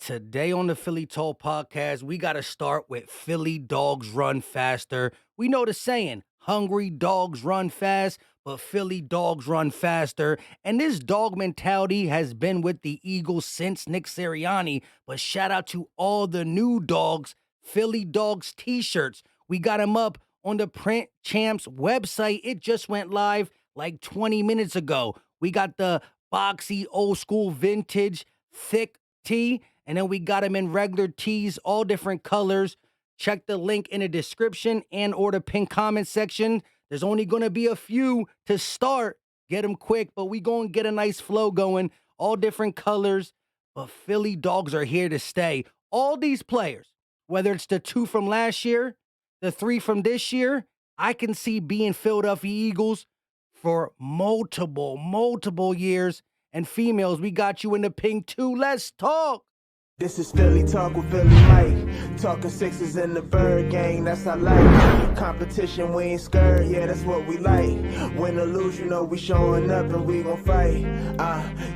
Today on the Philly Talk podcast, we got to start with Philly dogs run faster. We know the saying, hungry dogs run fast, but Philly dogs run faster. And this dog mentality has been with the Eagles since Nick Sirianni. But shout out to all the new dogs, Philly Dogs t-shirts. We got them up on the Print Champs website. It just went live like 20 minutes ago. We got the boxy, old school, vintage, thick tee. And then we got them in regular tees, all different colors. Check the link in the description and or the pin comment section. There's only going to be a few to start. Get them quick, but we going to get a nice flow going. All different colors. But Philly dogs are here to stay. All these players, whether it's the 2 from last year, the 3 from this year, I can see being Philadelphia Eagles for multiple years. And females, we got you in the pink too. Let's talk. This is Philly Talk with Philly Mike. Talking sixes in the bird gang, that's our life. Competition, we ain't scared, yeah, that's what we like. Win or lose, you know we showing up and we gon' fight.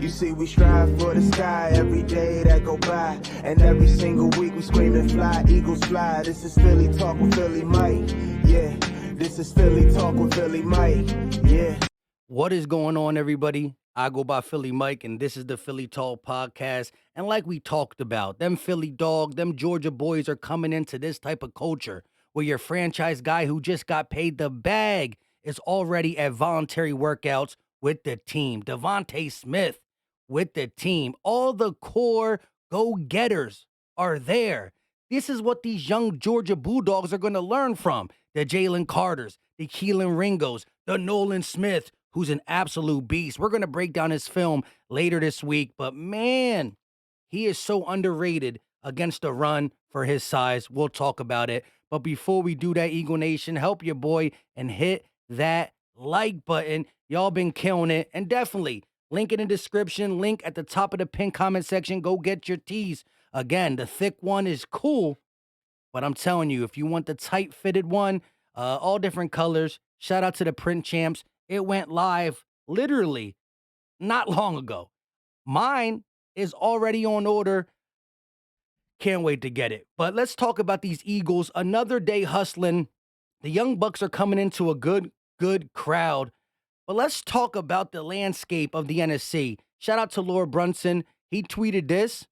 You see we strive for the sky every day that go by. And every single week we screaming fly, Eagles fly. This is Philly Talk with Philly Mike, yeah. This is Philly Talk with Philly Mike, yeah. What is going on, everybody? I go by Philly Mike, and this is the Philly Talk podcast. And like we talked about, them Philly dogs, them Georgia boys are coming into this type of culture where your franchise guy who just got paid the bag is already at voluntary workouts with the team. Devontae Smith with the team. All the core go-getters are there. This is what these young Georgia Bulldogs are going to learn from. The Jalen Carters, the Keelan Ringos, the Nolan Smith, who's an absolute beast. We're going to break down his film later this week, but man, he is so underrated against the run for his size. We'll talk about it. But before we do that, Eagle Nation, help your boy and hit that like button. Y'all been killing it. And definitely, link in the description, link at the top of the pin comment section. Go get your tees. Again, the thick one is cool, but I'm telling you, if you want the tight-fitted one, all different colors, shout out to the Print Champs. It went live literally not long ago. Mine is already on order. Can't wait to get it. But let's talk about these Eagles. Another day hustling. The Young Bucks are coming into a good crowd. But let's talk about the landscape of the NFC. Shout out to Lord Brunson. He tweeted this.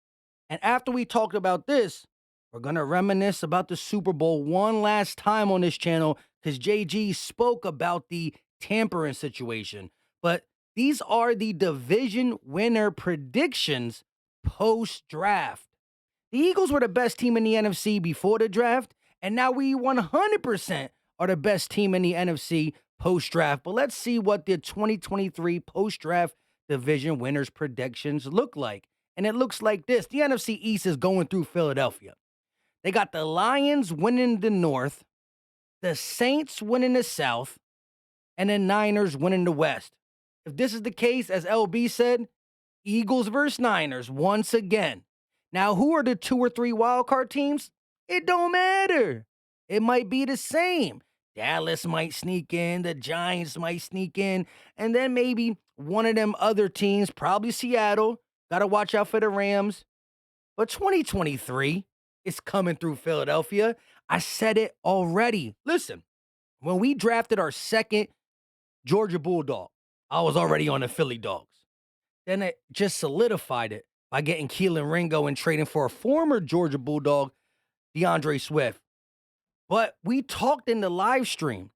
And after we talked about this, we're going to reminisce about the Super Bowl one last time on this channel because JG spoke about the tampering situation. But these are the division winner predictions post-draft. The Eagles were the best team in the NFC before the draft, and now we 100% are the best team in the NFC post-draft. But let's see what the 2023 post-draft division winners predictions look like. And it looks like this. The NFC East is going through Philadelphia. They got the Lions winning the North, the Saints winning the South, and the Niners winning the West. If this is the case, as LB said, Eagles versus Niners once again. Now, who are the 2 or 3 wildcard teams? It don't matter. It might be the same. Dallas might sneak in, the Giants might sneak in, and then maybe one of them other teams, probably Seattle. Got to watch out for the Rams. But 2023 is coming through Philadelphia. I said it already. Listen, when we drafted our second Georgia Bulldog, I was already on the Philly Dogs. Then it just solidified it by getting Keelan Ringo and trading for a former Georgia Bulldog, DeAndre Swift. But we talked in the live stream,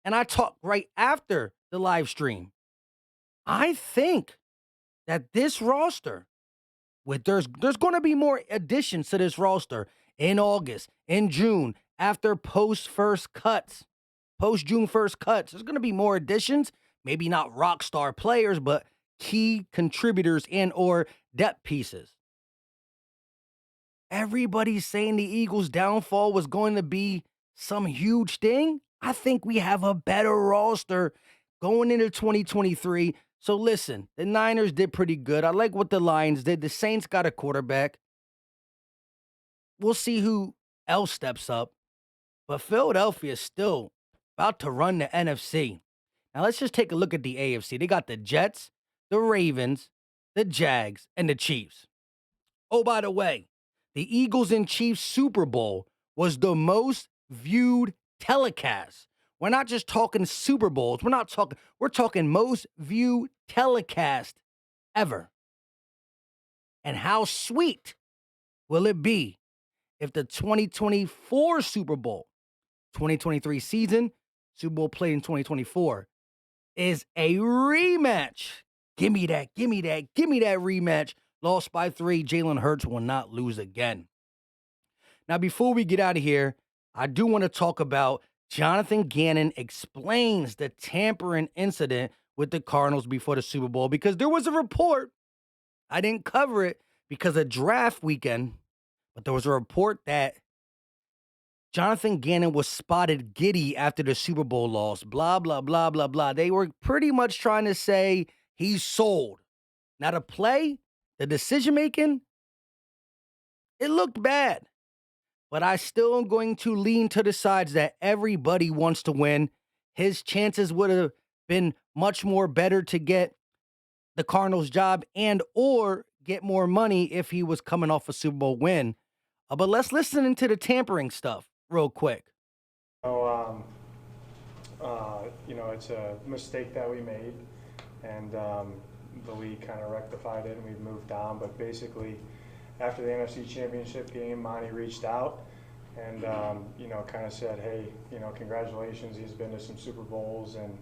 and I talked right after the live stream. I think that this roster, there's going to be more additions to this roster in August, in June, after post-June 1st cuts. There's going to be more additions, maybe not rock star players, but key contributors and or depth pieces. Everybody's saying the Eagles' downfall was going to be some huge thing. I think we have a better roster going into 2023. So listen, the Niners did pretty good. I like what the Lions did. The Saints got a quarterback. We'll see who else steps up. But Philadelphia is still about to run the NFC. Now let's just take a look at the AFC. They got the Jets, the Ravens, the Jags, and the Chiefs. Oh, by the way, the Eagles and Chiefs Super Bowl was the most viewed telecast. We're not just talking Super Bowls. We're talking most viewed telecast ever. And how sweet will it be if the 2024 Super Bowl, 2023 season, Super Bowl played in 2024, is a rematch? Give me that, give me that, give me that rematch. Lost by 3. Jalen Hurts will not lose again. Now, before we get out of here, I do want to talk about Jonathan Gannon explains the tampering incident with the Cardinals before the Super Bowl because there was a report. I didn't cover it because of draft weekend, but there was a report that Jonathan Gannon was spotted giddy after the Super Bowl loss. Blah, blah, blah, blah, blah. They were pretty much trying to say he's sold. Now, the play, the decision making, it looked bad. But I still am going to lean to the sides that everybody wants to win. His chances would have been much more better to get the Cardinals job and or get more money if he was coming off a Super Bowl win. But let's listen into the tampering stuff real quick. So, it's a mistake that we made, and the league kind of rectified it, and we've moved on. But basically, after the NFC Championship game, Monty reached out and, kind of said, hey, congratulations. He's been to some Super Bowls and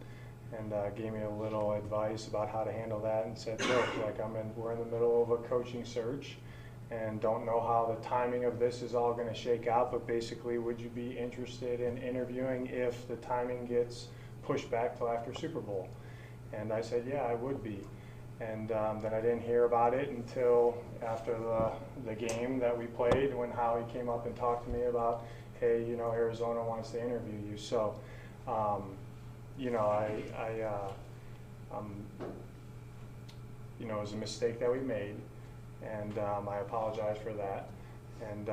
gave me a little advice about how to handle that and said, look, we're in the middle of a coaching search and don't know how the timing of this is all going to shake out, but basically, would you be interested in interviewing if the timing gets pushed back till after Super Bowl? And I said, yeah, I would be. And then I didn't hear about it until after the game that we played when Howie came up and talked to me about, hey, Arizona wants to interview you. So, it was a mistake that we made, and I apologize for that. And,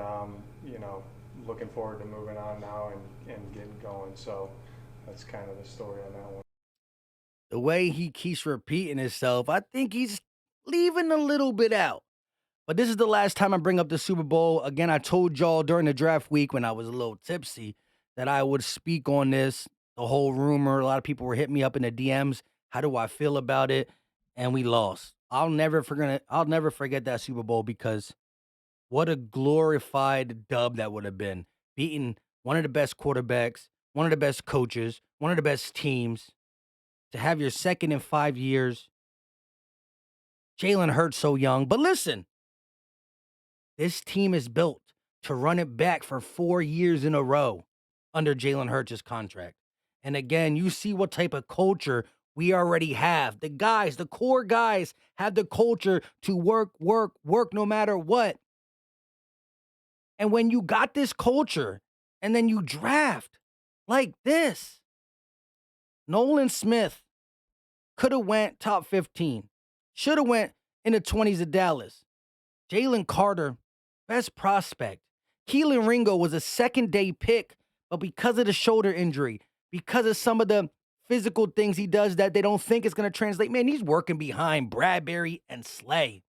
looking forward to moving on now and getting going. So that's kind of the story on that one. The way he keeps repeating himself, I think he's leaving a little bit out. But this is the last time I bring up the Super Bowl. Again, I told y'all during the draft week when I was a little tipsy that I would speak on this. The whole rumor, a lot of people were hitting me up in the DMs. How do I feel about it? And we lost. I'll never forget that Super Bowl because what a glorified dub that would have been. Beating one of the best quarterbacks, one of the best coaches, one of the best teams. To have your second in 5 years. Jalen Hurts so young. But listen, this team is built to run it back for 4 years in a row under Jalen Hurts' contract. And again, you see what type of culture we already have. The guys, the core guys, have the culture to work no matter what. And when you got this culture and then you draft like this, Nolan Smith could have went top 15. Should have went in the 20s of Dallas. Jalen Carter, best prospect. Keelan Ringo was a second-day pick, but because of the shoulder injury, because of some of the physical things he does that they don't think is going to translate, man, he's working behind Bradbury and Slay.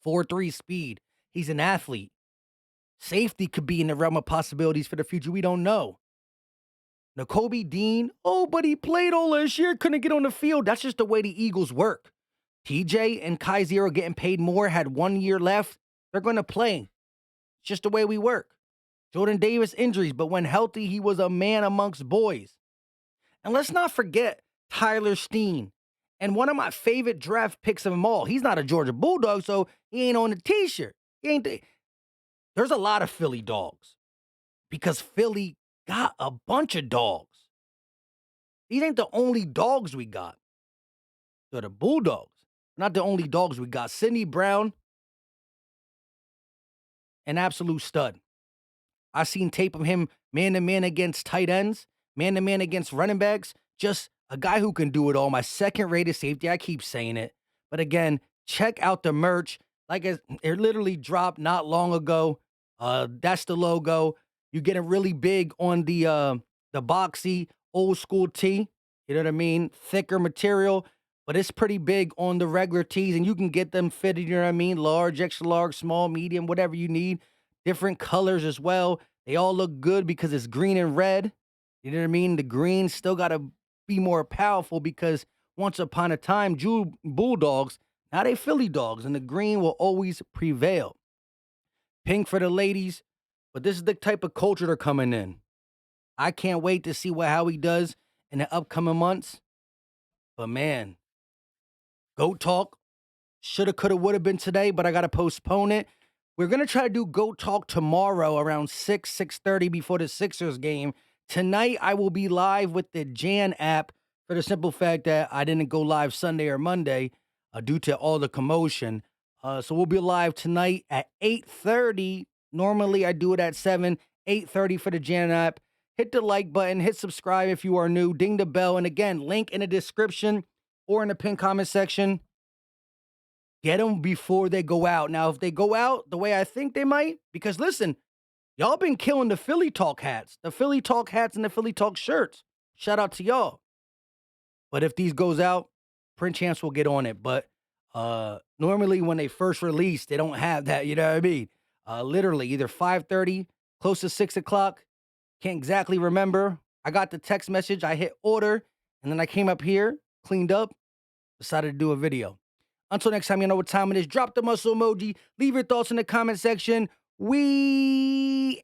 4.3 speed. He's an athlete. Safety could be in the realm of possibilities for the future. We don't know. Nakobe Dean, but he played all last year, couldn't get on the field. That's just the way the Eagles work. TJ and Kaiser are getting paid more, had 1 year left. They're going to play. It's just the way we work. Jordan Davis injuries, but when healthy, he was a man amongst boys. And let's not forget Tyler Steen. And one of my favorite draft picks of them all. He's not a Georgia Bulldog, so he ain't on the t-shirt. There's a lot of Philly dogs because Philly got a bunch of dogs. These ain't the only dogs we got. They're the Bulldogs. Not the only dogs we got. Sidney Brown, an absolute stud. I seen tape of him man-to-man against tight ends, man-to-man against running backs. Just a guy who can do it all. My second-rated safety. I keep saying it. But again, check out the merch. It literally dropped not long ago. That's the logo. You're getting really big on the boxy old school tee. You know what I mean? Thicker material. but it's pretty big on the regular tees, and you can get them fitted, you know what I mean? Large, extra large, small, medium, whatever you need. Different colors as well. They all look good because it's green and red. You know what I mean? The green still got to be more powerful because once upon a time, Bulldogs, now they Philly dogs, and the green will always prevail. Pink for the ladies, but this is the type of culture they're coming in. I can't wait to see what how he does in the upcoming months. But man, GOAT Talk shoulda, coulda, woulda been today, but I gotta postpone it. We're gonna try to do GOAT Talk tomorrow around 6:30 before the Sixers game. Tonight I will be live with the Jan app for the simple fact that I didn't go live Sunday or Monday due to all the commotion. So we'll be live tonight at 8:30. Normally I do it at 7, 8:30 for the Jan app. Hit the like button, hit subscribe if you are new, ding the bell, and again, link in the description or in the pinned comment section. Get them before they go out. Now, if they go out the way I think they might, because listen, y'all been killing the Philly Talk hats, and the Philly Talk shirts. Shout out to y'all. But if these goes out, Print Champs will get on it. But normally when they first release, they don't have that. You know what I mean? Literally either 5:30, close to 6 o'clock. Can't exactly remember. I got the text message. I hit order, and then I came up here, cleaned up, decided to do a video. Until next time, you know what time it is. Drop the muscle emoji. Leave your thoughts in the comment section. We